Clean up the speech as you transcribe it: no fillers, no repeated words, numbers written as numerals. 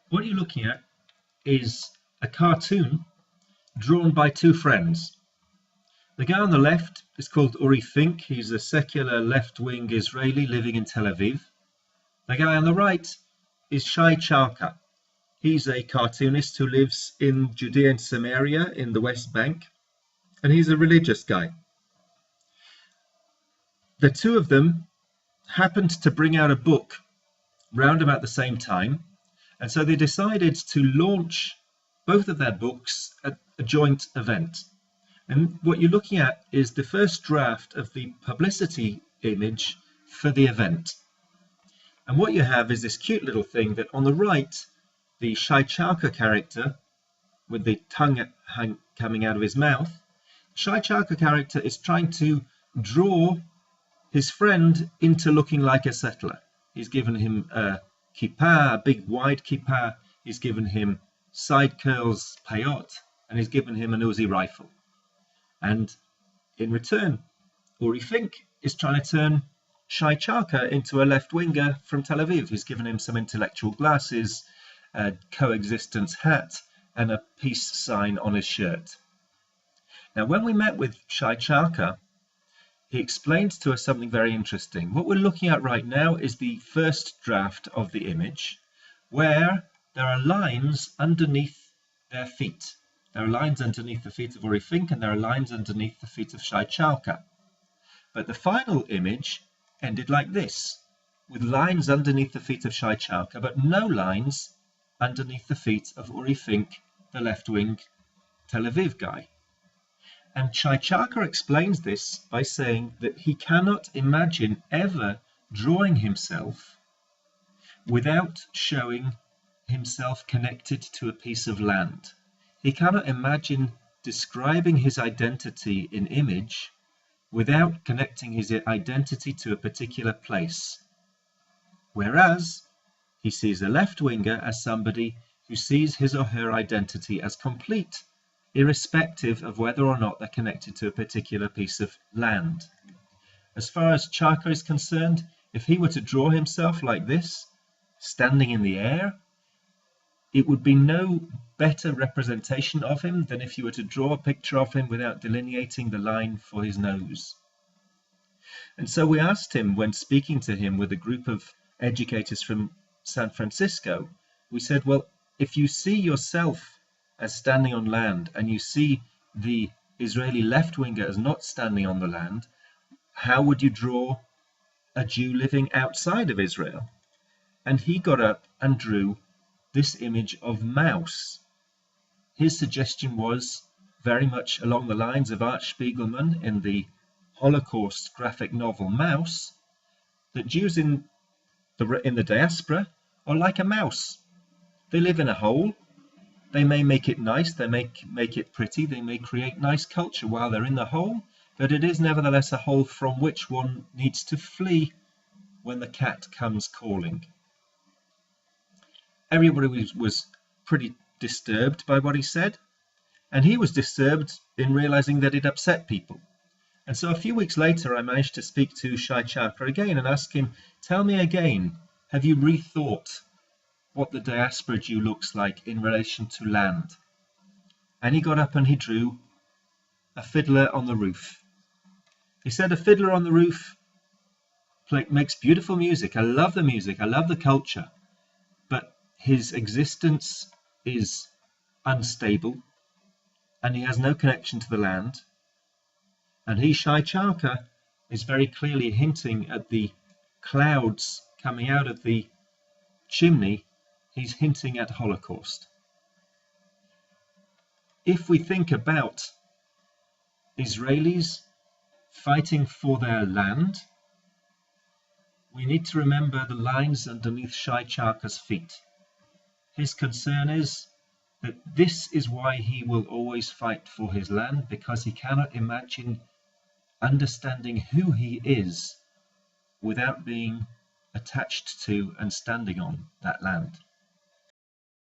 What you're looking at is a cartoon drawn by two friends. The guy on the left is called Uri Fink. He's a secular left-wing Israeli living in Tel Aviv. The guy on the right is Shai Chalka. He's a cartoonist who lives in Judea and Samaria in the West Bank, and he's a religious guy. The two of them happened to bring out a book round about the same time, and so they decided to launch both of their books at a joint event. And what you're looking at is the first draft of the publicity image for the event. And what you have is this cute little thing that on the right, the Shai Chalka character with the tongue coming out of his mouth, Shai Chalka character is trying to draw his friend into looking like a settler. He's given him a kippah, a big wide kippah. He's given him side curls, payot, and he's given him an Uzi rifle. And in return, Uri Fink is trying to turn Shai Chalka into a left-winger from Tel Aviv. He's given him some intellectual glasses, a coexistence hat, and a peace sign on his shirt. Now, when we met with Shai Chalka, he explained to us something very interesting. What we're looking at right now is the first draft of the image, where there are lines underneath their feet. There are lines underneath the feet of Uri Fink, and there are lines underneath the feet of Shai Chalka. But the final image ended like this, with lines underneath the feet of Shai Chalka, but no lines underneath the feet of Uri Fink, the left-wing Tel Aviv guy. And Shai Chalka explains this by saying that he cannot imagine ever drawing himself without showing himself connected to a piece of land. He cannot imagine describing his identity in image without connecting his identity to a particular place. Whereas he sees a left-winger as somebody who sees his or her identity as complete, irrespective of whether or not they're connected to a particular piece of land. As far as Chalka is concerned, if he were to draw himself like this, standing in the air, it would be no better representation of him than if you were to draw a picture of him without delineating the line for his nose. And so we asked him, when speaking to him with a group of educators from San Francisco, we said, well, if you see yourself as standing on land and you see the Israeli left-winger as not standing on the land, how would you draw a Jew living outside of Israel? And he got up and drew this image of Maus. His suggestion was very much along the lines of Art Spiegelman in the Holocaust graphic novel Maus, that Jews in the diaspora are like a mouse. They live in a hole. They may make it nice, they may make it pretty, they may create nice culture while they're in the hole, but it is nevertheless a hole from which one needs to flee when the cat comes calling. Everybody was pretty disturbed by what he said, and he was disturbed in realizing that it upset people. And so a few weeks later, I managed to speak to Shai Chalka again and ask him, tell me again, have you rethought what the diaspora Jew looks like in relation to land? And he got up and he drew a fiddler on the roof. He said, a fiddler on the roof makes beautiful music. I love the music, I love the culture, but his existence is unstable and he has no connection to the land. And he, Shai Chalka, is very clearly hinting at the clouds coming out of the chimney. He's hinting at Holocaust. If we think about Israelis fighting for their land, we need to remember the lines underneath Shai Chalka's feet. His concern is that this is why he will always fight for his land, because he cannot imagine understanding who he is without being attached to and standing on that land.